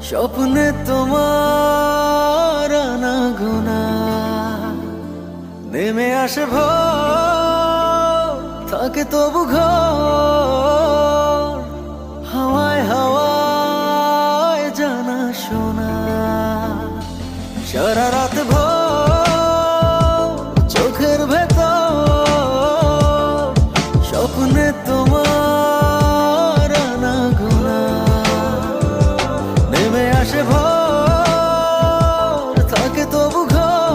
স্বপ্নে তোমার আনাগোনা নেমে আসে ভোর, থাকে তবু ঘর হাওয়ায় হাওয়ায় জানা শোনা। সারা রাত ভোর চোখের ভেতর স্বপ্নে তোমার আনাগোনা নেমে আসে ভোর, থাকে তবু ঘর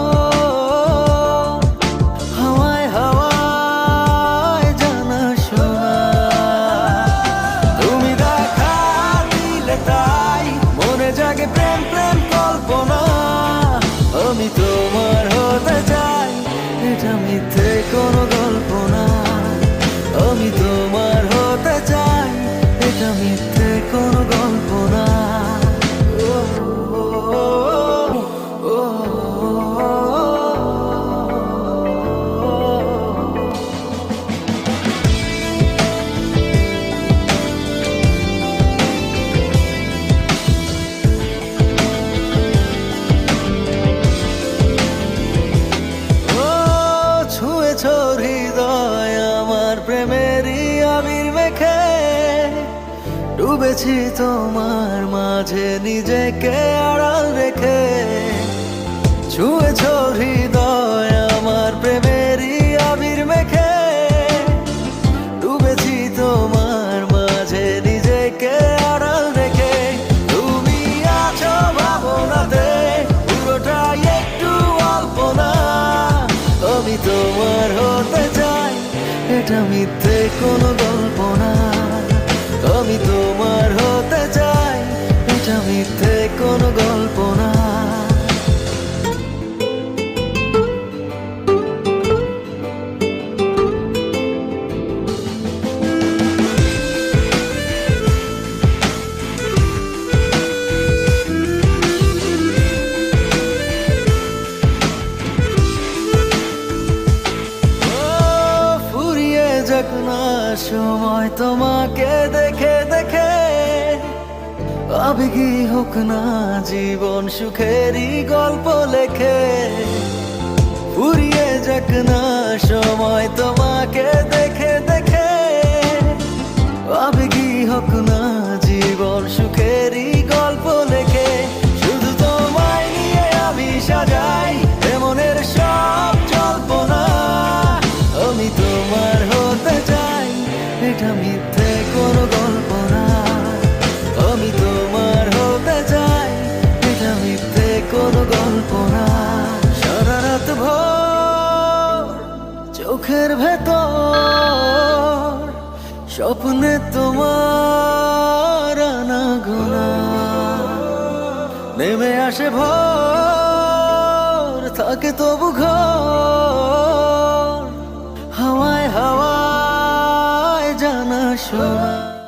হাওয়ায় হাওয়ায় জানা শোনা। তুমি দেখা দিলে তাই মনে জাগে প্রেম প্রেম কল্পনা। আমি তোমার হতে চাই, এটা মিথ্যে কোনো গল্প না। আমি তোমার হতে চাই, এটা মিথ্যে কোনো গল্প না। হৃদয় আমার প্রেমেরই আবির মেখে ডুবেছি তোমার মাঝে নিজেকে আড়াল রেখে। ছুঁয়েছ হৃদয় আমার প্রেমেরই আবির মেখে ডুবেছি তোমার মাঝে নিজেকে আড়াল রেখে। তুমি আছো ভাবনাতে পুরোটাই একটু অল্প না। আমি তোমার হতে চাই, এটা মিথ্যে কোনো গল্প না। আমি তোমার হতে চাই, এটা মিথ্যে কোনো গল্প না। যাক না সময় তোমাকে দেখে দেখে, আবেগী হোক না জীবন সুখেরই গল্প লেখে। ফুরিয়ে যাক না সময় তোমাকে দেখে দেখে, আবেগী হোক না জীবন সুখেরই গল্প লেখে। শুধু তোমায় নিয়ে আমি সাজাই এমনের সব জল্পনা। আমি তোমার হতে চাই, এটা মিথ্যে কোনো গল্প না। আমি তোমার হতে চাই, এটা মিথ্যে কোনো গল্প না। সারা রাত ভোর চোখের ভেতর স্বপ্নে তোমার আনাগোনা নেমে আসে ভোর, থাকে তবু ঘর